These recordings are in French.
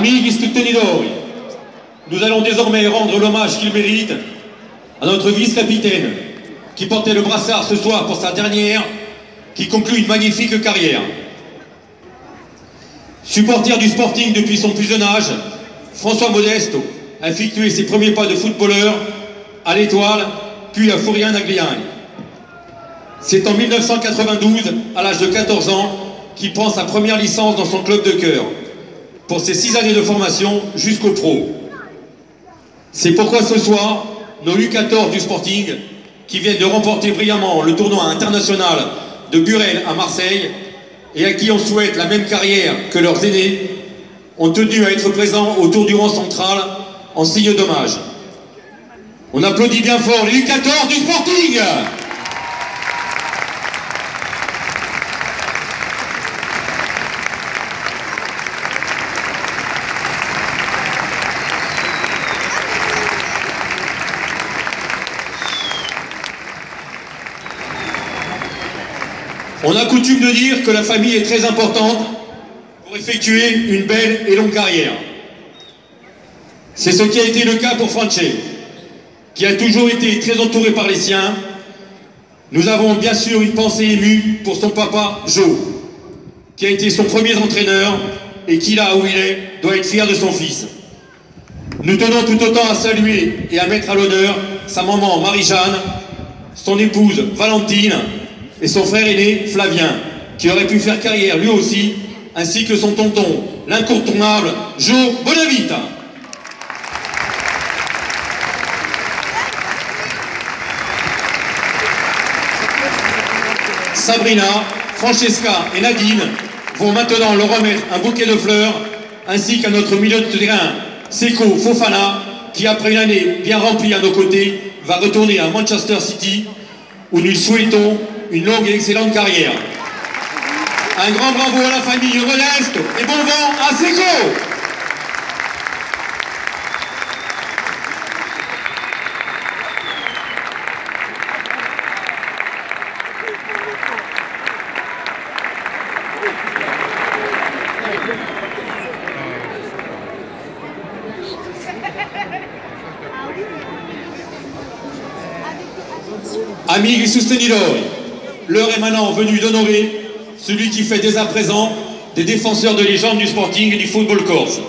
Amighi sostenidori, nous allons désormais rendre l'hommage qu'il mérite à notre vice-capitaine qui portait le brassard ce soir pour sa dernière, qui conclut une magnifique carrière. Supporter du Sporting depuis son plus jeune âge, François Modesto a effectué ses premiers pas de footballeur à l'Étoile, puis à Furian-Agliani. C'est en 1992, à l'âge de 14 ans, qu'il prend sa première licence dans son club de cœur, pour ses 6 années de formation jusqu'au pro. C'est pourquoi ce soir, nos U14 du Sporting, qui viennent de remporter brillamment le tournoi international de Burel à Marseille, et à qui on souhaite la même carrière que leurs aînés, ont tenu à être présents autour du rang central en signe d'hommage. On applaudit bien fort les U14 du Sporting! On a coutume de dire que la famille est très importante pour effectuer une belle et longue carrière. C'est ce qui a été le cas pour Franche, qui a toujours été très entouré par les siens. Nous avons bien sûr une pensée émue pour son papa, Joe, qui a été son premier entraîneur et qui, là où il est, doit être fier de son fils. Nous tenons tout autant à saluer et à mettre à l'honneur sa maman Marie-Jeanne, son épouse Valentine, et son frère aîné, Flavien, qui aurait pu faire carrière lui aussi, ainsi que son tonton, l'incontournable Joe Bonavita. Sabrina, Francesca et Nadine vont maintenant leur remettre un bouquet de fleurs, ainsi qu'à notre milieu de terrain, Seko Fofana, qui après une année bien remplie à nos côtés, va retourner à Manchester City, où nous lui souhaitons une longue et excellente carrière. Un grand bravo à la famille Modeste et bon vent à Seko. Amighi sostenidori, l'heure est maintenant venue d'honorer celui qui fait dès à présent des défenseurs de légende du Sporting et du football corse.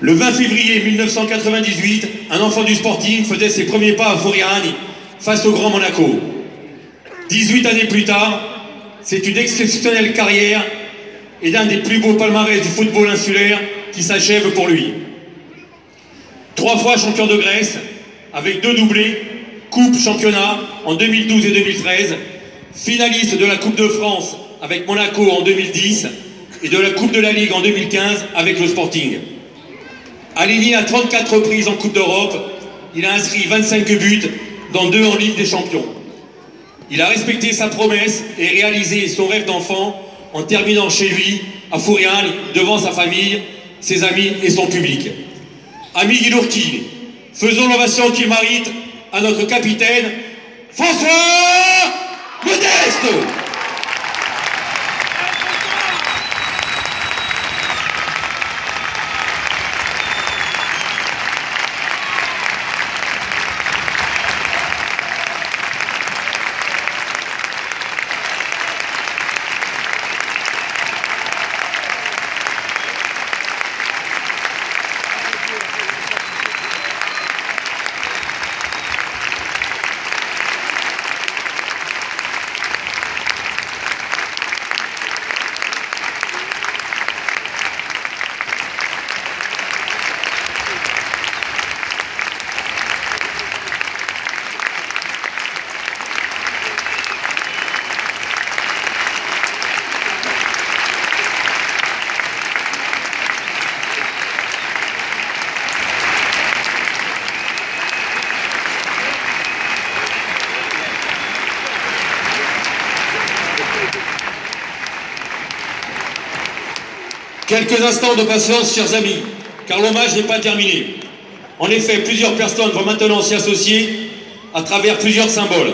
Le 20 février 1998, un enfant du Sporting faisait ses premiers pas à Furiani face au Grand Monaco. 18 années plus tard, c'est une exceptionnelle carrière et l'un des plus beaux palmarès du football insulaire qui s'achève pour lui. 3 fois champion de Grèce, avec 2 doublés, Coupe Championnat en 2012 et 2013, finaliste de la Coupe de France avec Monaco en 2010 et de la Coupe de la Ligue en 2015 avec le Sporting. Aligné à 34 reprises en Coupe d'Europe, il a inscrit 25 buts, dont 2 en Ligue des Champions. Il a respecté sa promesse et réalisé son rêve d'enfant en terminant chez lui, à Furiani, devant sa famille, ses amis et son public. Amighi Lurchini, faisons l'ovation qu'il mérite à notre capitaine, François Modesto. Quelques instants de patience, chers amis, car l'hommage n'est pas terminé. En effet, plusieurs personnes vont maintenant s'y associer à travers plusieurs symboles.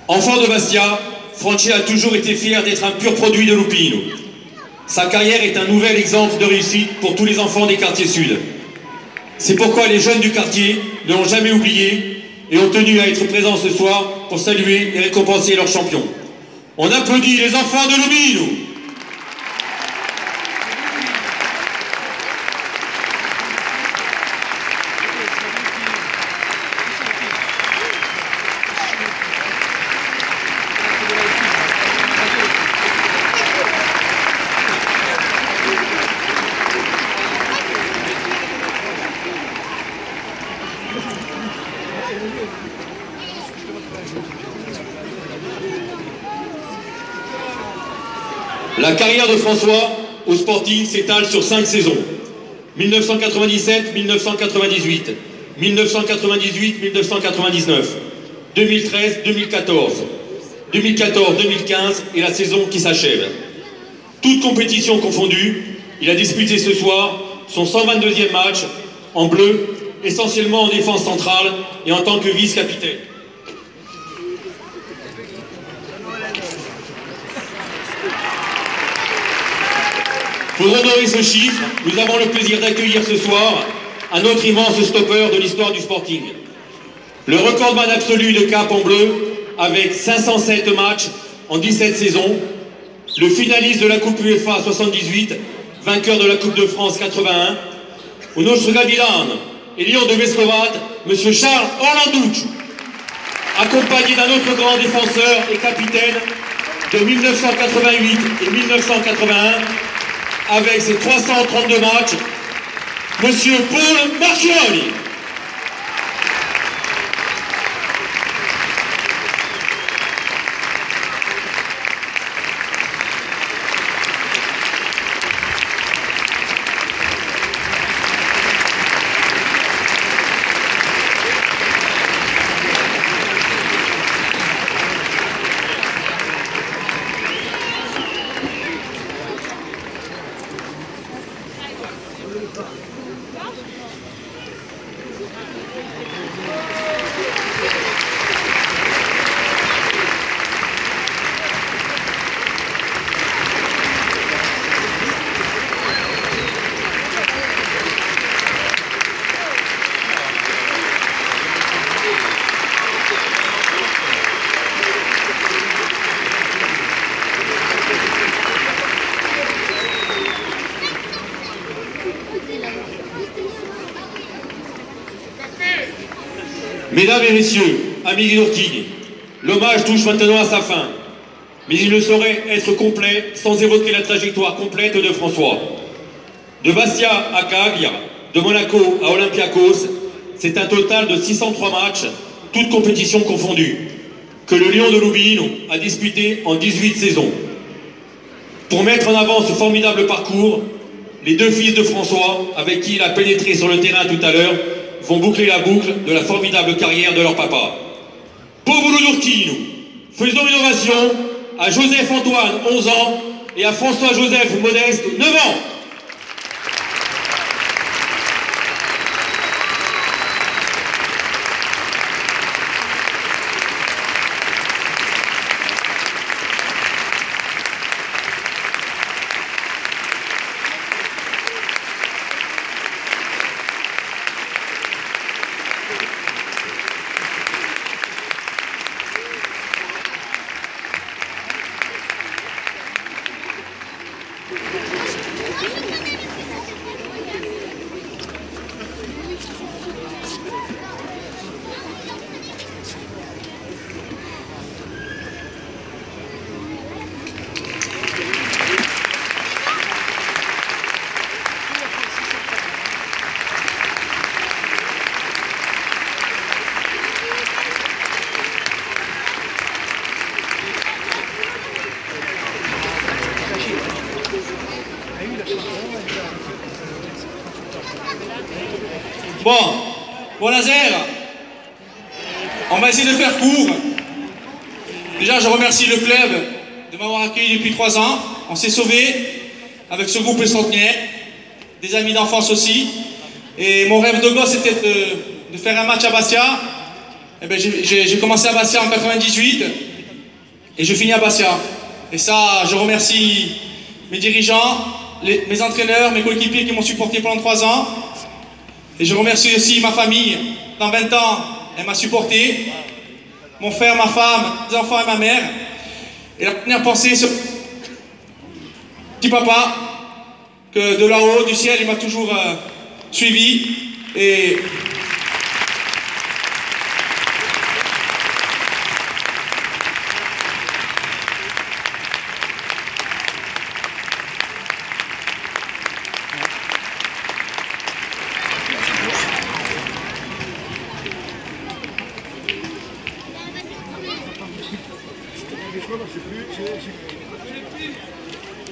Enfant de Bastia, Franchi a toujours été fier d'être un pur produit de Lupino. Sa carrière est un nouvel exemple de réussite pour tous les enfants des quartiers sud. C'est pourquoi les jeunes du quartier ne l'ont jamais oublié et ont tenu à être présents ce soir pour saluer et récompenser leurs champions. On applaudit les enfants de Lubino. La carrière de François au Sporting s'étale sur 5 saisons. 1997, 1998, 1998, 1999, 2013, 2014, 2014, 2015 et la saison qui s'achève. Toutes compétitions confondues, il a disputé ce soir son 122e match en bleu, essentiellement en défense centrale et en tant que vice-capitaine. Pour honorer ce chiffre, nous avons le plaisir d'accueillir ce soir un autre immense stopper de l'histoire du Sporting. Le recordman absolu de cap en bleu, avec 507 matchs en 17 saisons, le finaliste de la Coupe UEFA 78, vainqueur de la Coupe de France 81, au nostro capitano et lion de Vescovat, M. Charles Orlanducci, accompagné d'un autre grand défenseur et capitaine de 1988 et 1981, avec ses 332 matchs, Monsieur Paul Marchioli. Mesdames et messieurs, amis Guidorchini, l'hommage touche maintenant à sa fin, mais il ne saurait être complet sans évoquer la trajectoire complète de François. De Bastia à Cagliari, de Monaco à Olympiakos, c'est un total de 603 matchs, toutes compétitions confondues, que le Lion de Lubino a disputé en 18 saisons. Pour mettre en avant ce formidable parcours, les deux fils de François, avec qui il a pénétré sur le terrain tout à l'heure, vont boucler la boucle de la formidable carrière de leur papa. Pauvre Durchino, faisons une ovation à Joseph-Antoine, 11 ans, et à François-Joseph Modeste, 9 ans. Bon, buonasera. On va essayer de faire court. Déjà, je remercie le club de m'avoir accueilli depuis 3 ans. On s'est sauvés avec ce groupe centenaire, des amis d'enfance aussi. Et mon rêve de gosse, c'était de faire un match à Bastia. Et ben, j'ai commencé à Bastia en 98. Et je finis à Bastia. Et ça, je remercie mes dirigeants, mes entraîneurs, mes coéquipiers qui m'ont supporté pendant 3 ans. Et je remercie aussi ma famille. Dans 20 ans, elle m'a supporté. Mon frère, ma femme, mes enfants et ma mère. Et la dernière pensée, c'est petit papa, que de là-haut, du ciel, il m'a toujours suivi. Et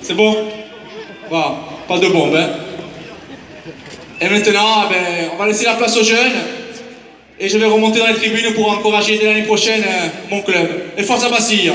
c'est bon? Voilà, pas de bombe, hein? Et maintenant, on va laisser la place aux jeunes et je vais remonter dans les tribunes pour encourager dès l'année prochaine mon club. Et force à Bastille!